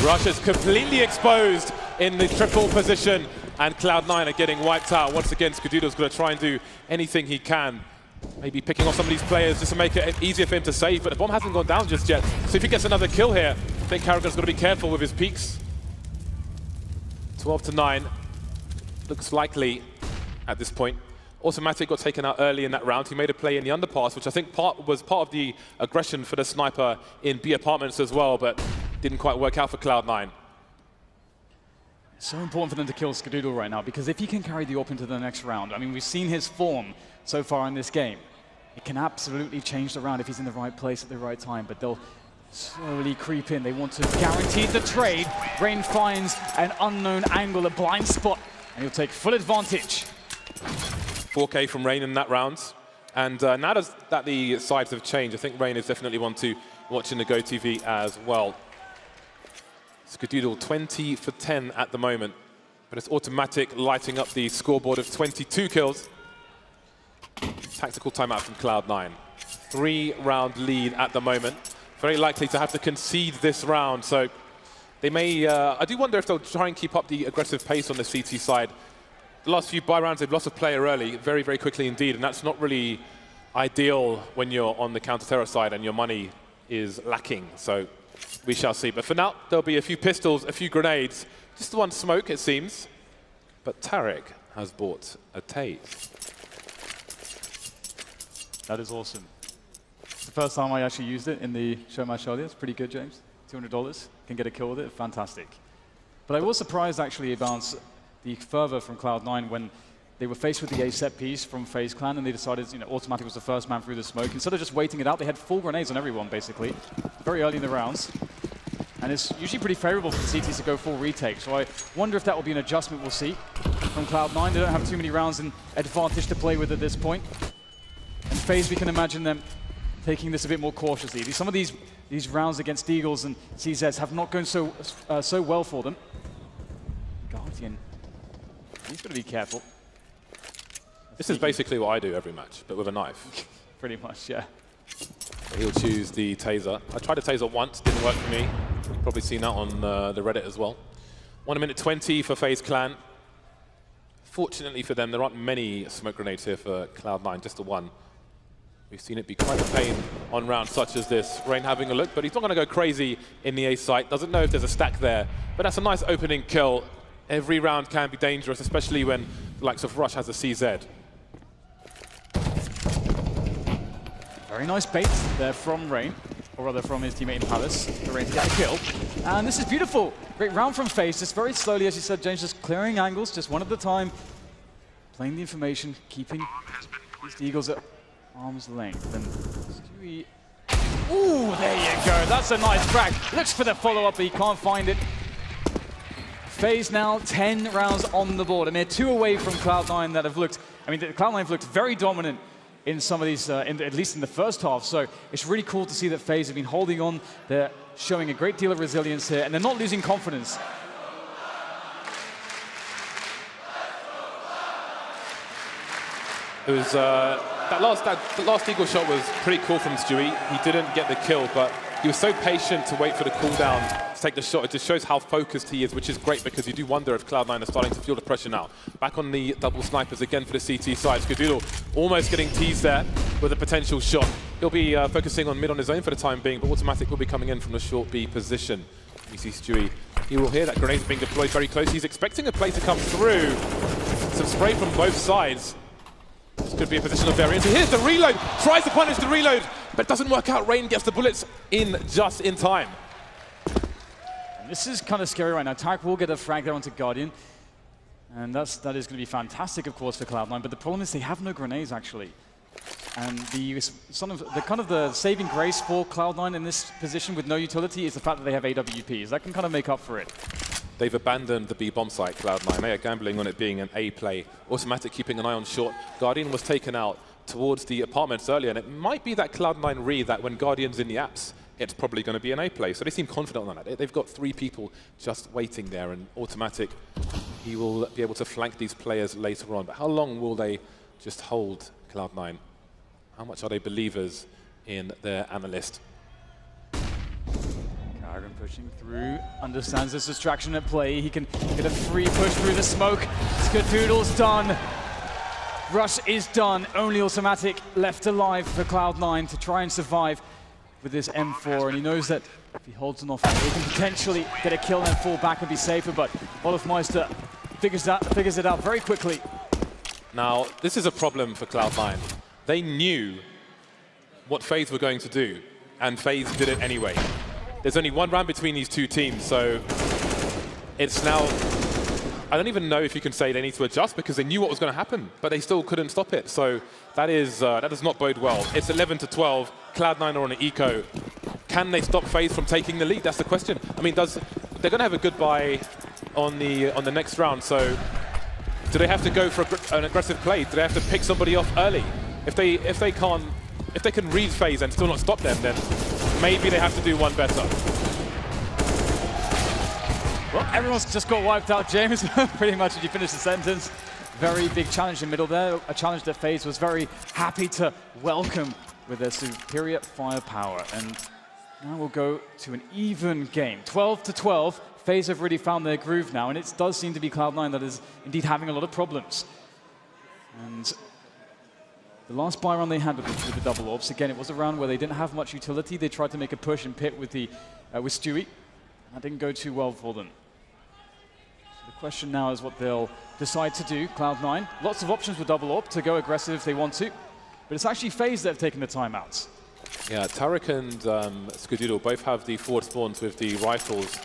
Speaker 2: Russia's completely exposed in the triple position, and Cloud9 are getting wiped out. Once again, Skadoodle's going to try and do anything he can. Maybe picking off some of these players just to make it easier for him to save, but the bomb hasn't gone down just yet. So if he gets another kill here, I think Carragher's got to be careful with his peaks. 12-9. Looks likely at this point. Automatic got taken out early in that round. He made a play in the underpass, which I think was part of the aggression for the sniper in B apartments as well, but didn't quite work out for Cloud9.
Speaker 1: It's so important for them to kill Skadoodle right now, because if he can carry the AWP into the next round, I mean, we've seen his form so far in this game. It can absolutely change the round if he's in the right place at the right time, but they'll slowly creep in. They want to guarantee the trade. Rain finds an unknown angle, a blind spot, and he'll take full advantage.
Speaker 2: 4K from Rain in that round. And now that the sides have changed, I think Rain is definitely one to watch in the GoTV as well. Skadoodle 20 for 10 at the moment, but it's Automatic lighting up the scoreboard of 22 kills. Tactical timeout from Cloud9. 3-round lead at the moment. Very likely to have to concede this round, so they may... I do wonder if they'll try and keep up the aggressive pace on the CT side. The last few buy rounds, they've lost a player early, very, very quickly indeed, and that's not really ideal when you're on the counter-terror side and your money is lacking, so we shall see. But for now, there'll be a few pistols, a few grenades, just the one smoke, it seems. But Tarek has bought a tase.
Speaker 1: That is awesome. It's the first time I actually used it in the show match earlier. It's pretty good, James. $200. Can get a kill with it. Fantastic. But I was surprised, actually, about the fervor from Cloud9 when they were faced with the A set piece from FaZe Clan, and they decided, Automatic was the first man through the smoke. Instead of just waiting it out, they had full grenades on everyone, basically, very early in the rounds. And it's usually pretty favorable for the CTs to go full retake. So I wonder if that will be an adjustment we'll see from Cloud9. They don't have too many rounds in advantage to play with at this point. And FaZe, we can imagine them taking this a bit more cautiously. Some of these rounds against Eagles and CZs have not gone so well for them. Guardian, he's got to be careful.
Speaker 2: This is basically what I do every match, but with a knife.
Speaker 1: Pretty much, yeah.
Speaker 2: He'll choose the taser. I tried a taser once, didn't work for me. You've probably seen that on the Reddit as well. 1 minute 20 for FaZe Clan. Fortunately for them, there aren't many smoke grenades here for Cloud9, just the one. We've seen it be quite a pain on rounds such as this. Rain having a look, but he's not going to go crazy in the A site. Doesn't know if there's a stack there, but that's a nice opening kill. Every round can be dangerous, especially when the likes of Rush has a CZ.
Speaker 1: Very nice bait there from Rain, or rather from his teammate in Palace, for Rain to get a kill. And this is beautiful. Great round from FaZe, just very slowly, as you said, James, just clearing angles, just one at a time. Playing the information, keeping these Eagles at arm's length. And Stewie... Ooh, there you go. That's a nice crack. Looks for the follow-up, but he can't find it. FaZe now 10 rounds on the board, and they're 2 away from Cloud9 that have looked... I mean, Cloud9 have looked very dominant in some of these, at least in the first half. So it's really cool to see that FaZe have been holding on. They're showing a great deal of resilience here, and they're not losing confidence.
Speaker 2: It was that last Eagle shot was pretty cool from Stewie. He didn't get the kill, but He was so patient to wait for the cooldown to take the shot. It just shows how focused he is, which is great because you do wonder if Cloud9 are starting to feel the pressure now. Back on the double snipers again for the CT side. Skadoodle almost getting teased there with a potential shot. He'll be focusing on mid on his own for the time being, but Automatic will be coming in from the short B position. You see Stewie. He will hear that grenade being deployed very close. He's expecting a play to come through. Some spray from both sides. This could be a position of variance. Here's the reload. Tries to punish the reload, but doesn't work out. Rain gets the bullets in just in time.
Speaker 1: This is kind of scary right now. Tarek will get a frag there onto Guardian. And that is going to be fantastic, of course, for Cloud9. But the problem is they have no grenades, actually. And the kind of the saving grace for Cloud9 in this position with no utility is the fact that they have AWPs. That can kind of make up for it.
Speaker 2: They've abandoned the B bomb site, Cloud9. They are gambling on it being an A play. Automatic keeping an eye on short. Guardian was taken out towards the apartments earlier, and it might be that Cloud9 read that when Guardian's in the apps, it's probably going to be an A play. So they seem confident on that. They've got 3 people just waiting there, and Automatic, he will be able to flank these players later on. But how long will they just hold Cloud9? How much are they believers in their analyst?
Speaker 1: Karen pushing through, understands this distraction at play. He can get a free push through the smoke. Skadoodle's done. Rush is done. Only Automatic left alive for Cloud9 to try and survive with this M4. And he knows that if he holds an off, he can potentially get a kill and then fall back and be safer. But Olofmeister figures it out very quickly.
Speaker 2: Now, this is a problem for Cloud9. They knew what FaZe were going to do, and FaZe did it anyway. There's only one round between these two teams, so it's now... I don't even know if you can say they need to adjust because they knew what was going to happen, but they still couldn't stop it. So that does not bode well. It's 11-12. Cloud9 are on an eco. Can they stop FaZe from taking the lead? That's the question. I mean, they're going to have a goodbye on the next round. So do they have to go for an aggressive play? Do they have to pick somebody off early? If they can read FaZe and still not stop them, then maybe they have to do one better.
Speaker 1: Well, everyone's just got wiped out, James. Pretty much as you finish the sentence. Very big challenge in the middle there. A challenge that FaZe was very happy to welcome with their superior firepower. And now we'll go to an even game. 12-12. FaZe have really found their groove now, and it does seem to be Cloud9 that is indeed having a lot of problems. And the last buy run they had with the double orbs, again, it was a round where they didn't have much utility. They tried to make a push and pit with Stewie. That didn't go too well for them. So the question now is what they'll decide to do. Cloud9, lots of options with double orb to go aggressive if they want to, but it's actually FaZe that have taken the timeouts.
Speaker 2: Yeah, Tarek and Skadoodle both have the forward spawns with the rifles,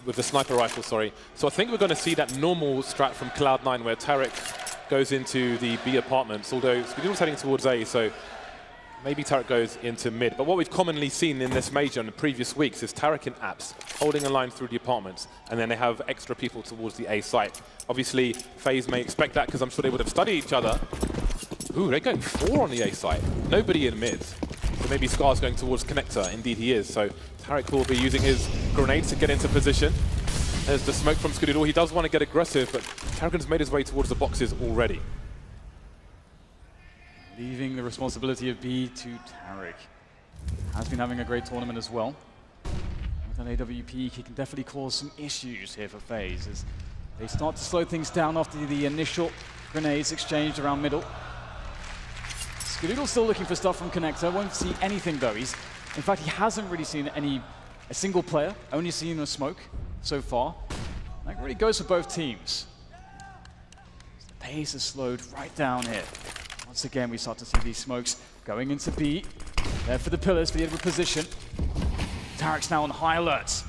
Speaker 2: with the sniper rifle, sorry. So I think we're going to see that normal strat from Cloud9 where Tarek goes into the B apartments, although Skadoodle's heading towards A, so maybe Tarek goes into mid. But what we've commonly seen in this major in the previous weeks is Tarek in apps, holding a line through the apartments, and then they have extra people towards the A site. Obviously, FaZe may expect that because I'm sure they would have studied each other. Ooh, they're going 4 on the A site. Nobody in mid. So maybe Scar's going towards connector. Indeed he is. So Tarek will be using his grenades to get into position. There's the smoke from Skadoodle. He does want to get aggressive, but Tarek's made his way towards the boxes already.
Speaker 1: Leaving the responsibility of B to Tarek. Has been having a great tournament as well. With an AWP, he can definitely cause some issues here for FaZe as they start to slow things down after the initial grenades exchanged around middle. Skadoodle's still looking for stuff from connector. Won't see anything though. In fact, he hasn't really seen a single player. Only seen a smoke so far. That really goes for both teams. The pace is slowed right down here. Once again, we start to see these smokes going into B. There for the pillars, for the edward position. Tarek's now on high alert.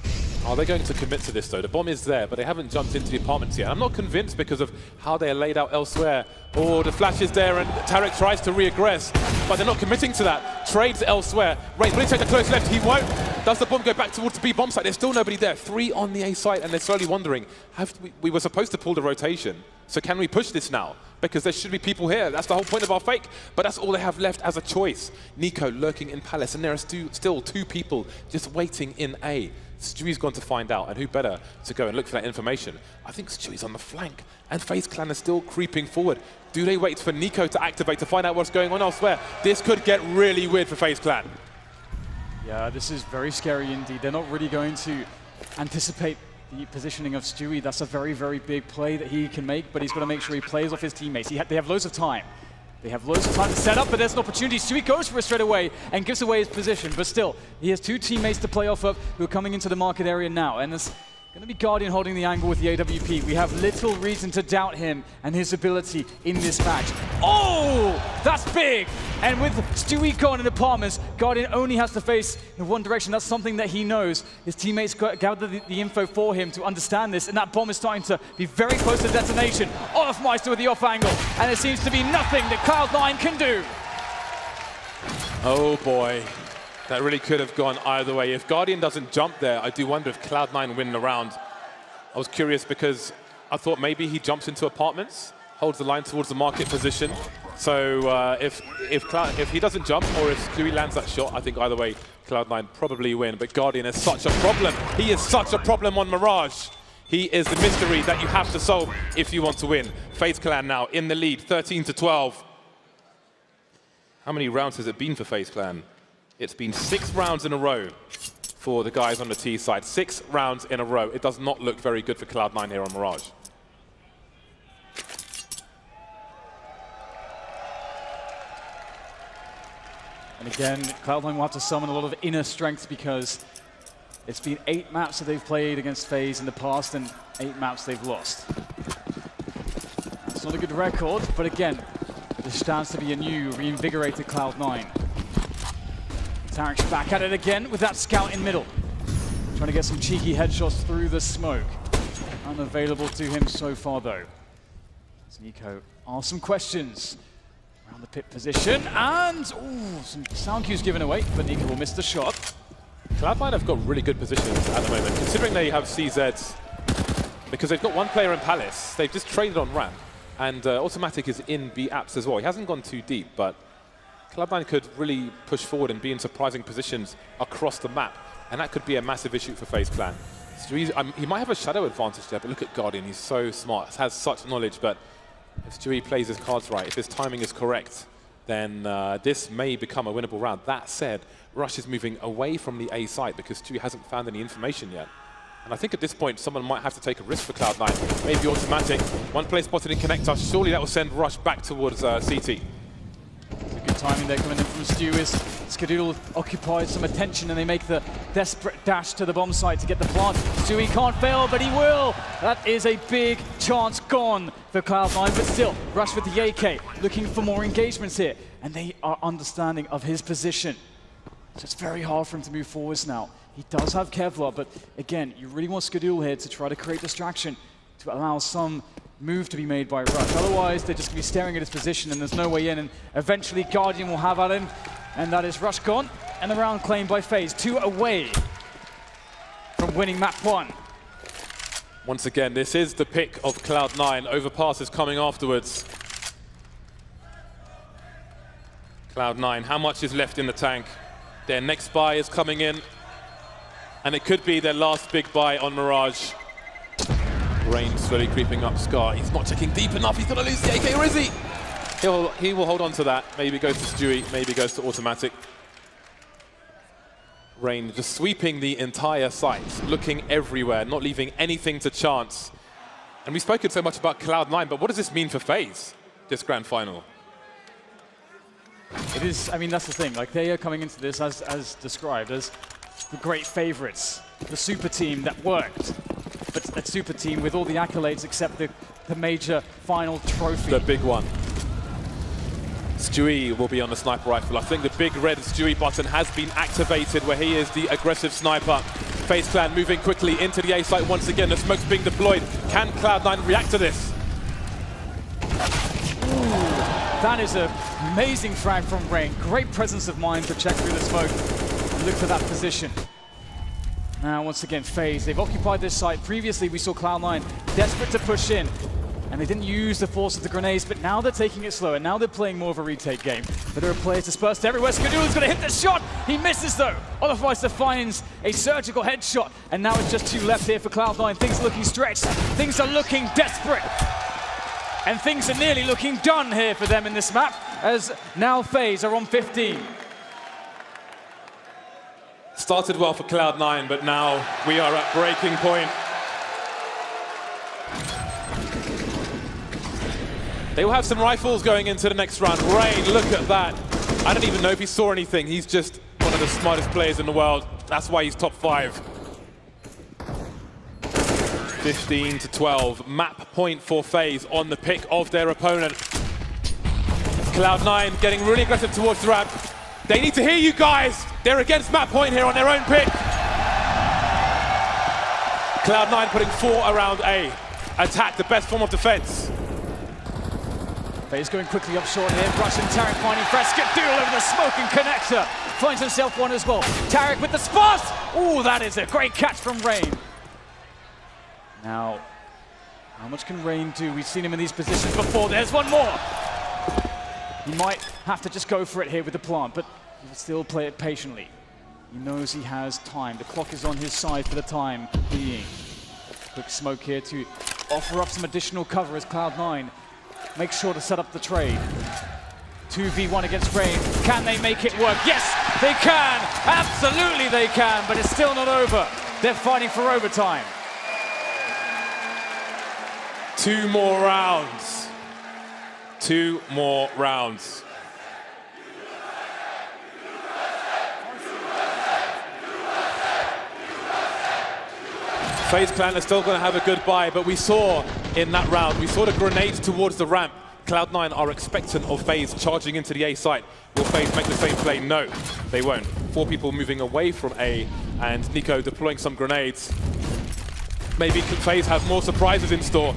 Speaker 2: Are they going to commit to this though? The bomb is there, but they haven't jumped into the apartments yet. I'm not convinced because of how they are laid out elsewhere. Oh, the flash is there and Tarek tries to re-aggress, but they're not committing to that. Trades elsewhere. Rain, will he take the close left? He won't. Does the bomb go back towards the B bomb site? There's still nobody there. 3 on the A site, and they're slowly wondering, we were supposed to pull the rotation, so can we push this now? Because there should be people here. That's the whole point of our fake, but that's all they have left as a choice. Nico lurking in Palace, and there are still 2 people just waiting in A. Stewie's gone to find out, and who better to go and look for that information? I think Stewie's on the flank, and FaZe Clan is still creeping forward. Do they wait for Nico to activate to find out what's going on elsewhere? This could get really weird for FaZe Clan.
Speaker 1: Yeah, this is very scary indeed. They're not really going to anticipate the positioning of Stewie. That's a very, very big play that he can make, but he's got to make sure he plays off his teammates. They have loads of time. They have loads of time to set up, but there's an opportunity. Stewie goes for it straight away and gives away his position, but still, he has two teammates to play off of who are coming into the market area now, and there's going to be Guardian holding the angle with the AWP. We have little reason to doubt him and his ability in this match. Oh, that's big! And with Stewie gone in apartments, Guardian only has to face in one direction. That's something that he knows. His teammates gather the info for him to understand this, and that bomb is starting to be very close to detonation. Olofmeister with the off angle, and there seems to be nothing that Cloud9 can do.
Speaker 2: Oh boy. That really could have gone either way. If Guardian doesn't jump there, I do wonder if Cloud9 win the round. I was curious because I thought maybe he jumps into apartments, holds the line towards the market position. So if he doesn't jump or if Stewie lands that shot, I think either way, Cloud9 probably win. But Guardian is such a problem. He is such a problem on Mirage. He is the mystery that you have to solve if you want to win. FaZe Clan now in the lead, 13-12. How many rounds has it been for FaZe Clan? It's been 6 rounds in a row for the guys on the T side. 6 rounds in a row. It does not look very good for Cloud9 here on Mirage.
Speaker 1: And again, Cloud9 will have to summon a lot of inner strength because it's been 8 maps that they've played against FaZe in the past and 8 maps they've lost. That's not a good record, but again, this stands to be a new, reinvigorated Cloud9. Tarek's back at it again with that scout in middle. Trying to get some cheeky headshots through the smoke. Unavailable to him so far though. As Nico asks some questions around the pit position, and some sound cues given away, but Nico will miss the shot.
Speaker 2: Cloud9 have got really good positions at the moment, considering they have CZs, because they've got one player in Palace. They've just traded on ramp, and Automatic is in B apps as well. He hasn't gone too deep, but Cloud9 could really push forward and be in surprising positions across the map, and that could be a massive issue for FaZe Clan. He might have a shadow advantage there, but look at Guardian, he's so smart, has such knowledge, but if Stewie plays his cards right, if his timing is correct, then this may become a winnable round. That said, Rush is moving away from the A site because Stewie hasn't found any information yet. And I think at this point, someone might have to take a risk for Cloud9. Maybe Automatic. One play spotted in Connector. Surely that will send Rush back towards CT.
Speaker 1: Good timing there coming in from Stu as Skadoodle occupies some attention and they make the desperate dash to the bomb site to get the plant. Stewie can't fail, but he will. That is a big chance gone for Cloud9, but still, Rush with the AK, looking for more engagements here, and they are understanding of his position. So it's very hard for him to move forwards now. He does have Kevlar, but again, you really want Skadoodle here to try to create distraction, to allow some move to be made by Rush. Otherwise, they're just going to be staring at his position and there's no way in, and eventually Guardian will have at him, and that is Rush gone, and the round claimed by FaZe, 2 away from winning map 1.
Speaker 2: Once again, this is the pick of Cloud9. Overpass is coming afterwards. Cloud9, how much is left in the tank? Their next buy is coming in, and it could be their last big buy on Mirage. Rain slowly creeping up Scar. He's not checking deep enough. He's going to lose the AK, or is he? He will hold on to that. Maybe goes to Stewie, maybe goes to Automatic. Rain just sweeping the entire site, looking everywhere, not leaving anything to chance. And we've spoken so much about Cloud9, but what does this mean for FaZe, this grand final?
Speaker 1: It is, I mean, that's the thing. Like, they are coming into this as described as the great favorites, the super team that worked. But a super team with all the accolades except the major final trophy.
Speaker 2: The big one. Stewie will be on the sniper rifle. I think the big red Stewie button has been activated where he is the aggressive sniper. FaZe Clan moving quickly into the A site once again. The smoke's being deployed. Can Cloud9 react to this?
Speaker 1: Ooh, that is an amazing frag from Rain. Great presence of mind to check through the smoke and look for that position. Now, once again, FaZe, they've occupied this site. Previously, we saw Cloud9 desperate to push in, and they didn't use the force of the grenades, but now they're taking it slow, and now they're playing more of a retake game. But there are players dispersed everywhere. Skadoodle's going to hit the shot. He misses, though. Olofmeister finds a surgical headshot, and now it's just 2 left here for Cloud9. Things are looking stretched. Things are looking desperate. And things are nearly looking done here for them in this map, as now FaZe are on 15.
Speaker 2: Started well for Cloud9, but now we are at breaking point. They will have some rifles going into the next round. Rain, look at that. I don't even know if he saw anything. He's just one of the smartest players in the world. That's why he's top 5. 15-12. Map point for FaZe on the pick of their opponent. Cloud9 getting really aggressive towards the ramp. They need to hear you guys. They're against map point here on their own pick. Cloud9 putting 4 around A. Attack, the best form of defense.
Speaker 1: FaZe going quickly up short here. Russian Tarek finding fresh. Skadoodle over the smoking connector. Finds himself one as well. Tarek with the spot. Oh, that is a great catch from Rain. Now, how much can Rain do? We've seen him in these positions before. There's one more. He might have to just go for it here with the plant, but he'll still play it patiently. He knows he has time. The clock is on his side for the time being. Quick smoke here to offer up some additional cover as Cloud9 makes sure to set up the trade. 2v1 against Rain. Can they make it work? Yes, they can. Absolutely they can, but it's still not over. They're fighting for overtime.
Speaker 2: 2 more rounds. 2 more rounds. FaZe Clan are still going to have a good buy, but we saw in that round, we saw the grenades towards the ramp. Cloud9 are expectant of FaZe charging into the A site. Will FaZe make the same play? No, they won't. 4 people moving away from A, and Nico deploying some grenades. Maybe FaZe have more surprises in store.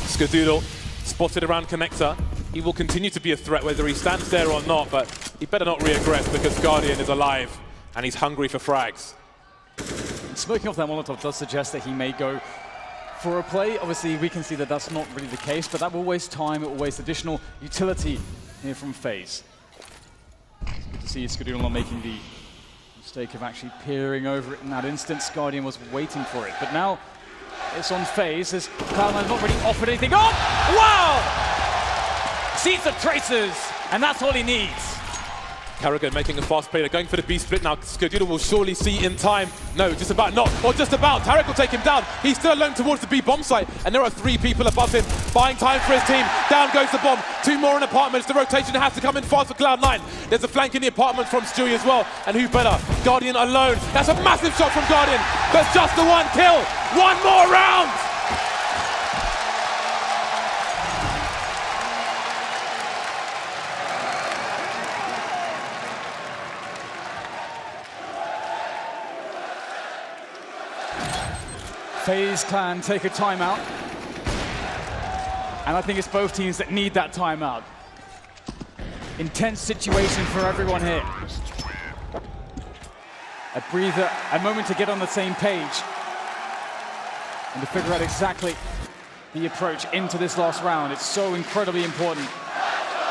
Speaker 2: Skadoodle spotted around connector. He will continue to be a threat whether he stands there or not, but he better not re-aggress because Guardian is alive and he's hungry for frags.
Speaker 1: Smoking off that Molotov does suggest that he may go for a play. Obviously, we can see that that's not really the case, but that will waste time, it will waste additional utility here from FaZe. It's good to see Skadoodle not making the mistake of actually peering over it in that instance. Guardian was waiting for it, but now it's on FaZe as Cloud9 has not really offered anything. Oh, wow! Sees the traces, and that's all he needs.
Speaker 2: Carragher making a fast play. They're going for the B split now. Skadoodle will surely see in time. No, just about not. Or just about. Tarek will take him down. He's still alone towards the B bomb site. And there are 3 people above him. Buying time for his team. Down goes the bomb. 2 more in apartments. The rotation has to come in fast for Cloud9. There's a flank in the apartment from Stewie as well. And who better? Guardian alone. That's a massive shot from Guardian. But just the 1 kill. 1 more round.
Speaker 1: FaZe Clan take a timeout, and I think it's both teams that need that timeout. Intense situation for everyone here. A breather, a moment to get on the same page, and to figure out exactly the approach into this last round. It's so incredibly important.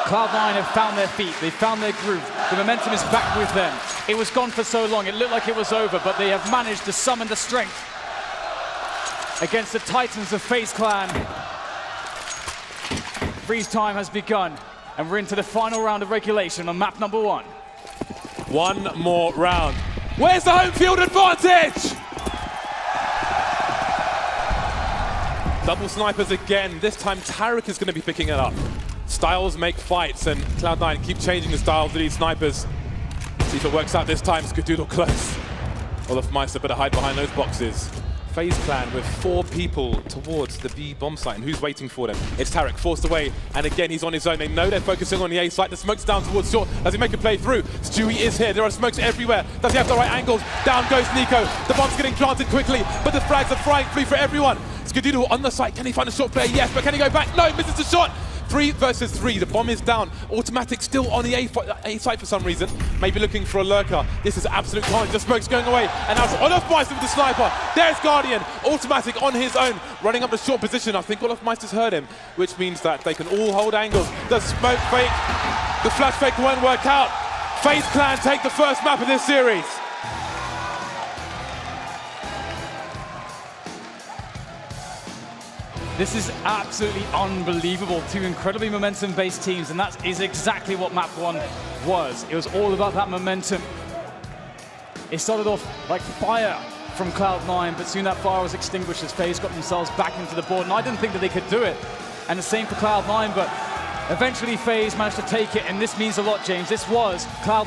Speaker 1: Cloud9 have found their feet, they found their groove. The momentum is back with them. It was gone for so long, it looked like it was over, but they have managed to summon the strength against the Titans of FaZe Clan. Freeze time has begun, and we're into the final round of regulation on map number 1.
Speaker 2: 1 more round. Where's the home field advantage? Double snipers again. This time Tarek is going to be picking it up. Styles make fights, and Cloud9 keep changing the styles of these snipers. See if it works out this time. Skadoodle close. Olofmeister better hide behind those boxes. FaZe Clan with 4 people towards the B bomb site, and who's waiting for them? It's Tarek, forced away, and again he's on his own. They know they're focusing on the A site. The smoke's down towards short. Does he make a play through? Stewie is here. There are smokes everywhere. Does he have the right angles? Down goes Nico. The bomb's getting planted quickly, but the frags are flying free for everyone. Skadoodle on the site. Can he find a short player? Yes, but can he go back? No, misses the shot. 3 versus 3, the bomb is down. Automatic still on the A site for some reason. Maybe looking for a lurker. This is absolute carnage. The smoke's going away. And now it's Olofmeister with the sniper. There's Guardian. Automatic on his own. Running up the short position. I think Olofmeister's heard him, which means that they can all hold angles. The smoke fake, the flash fake won't work out. FaZe Clan take the first map of this series.
Speaker 1: This is absolutely unbelievable. 2 incredibly momentum-based teams, and that is exactly what map 1 was. It was all about that momentum. It started off like fire from Cloud9, but soon that fire was extinguished as FaZe got themselves back into the board, and I didn't think that they could do it. And the same for Cloud9, but eventually FaZe managed to take it, and this means a lot, James. This was Cloud9.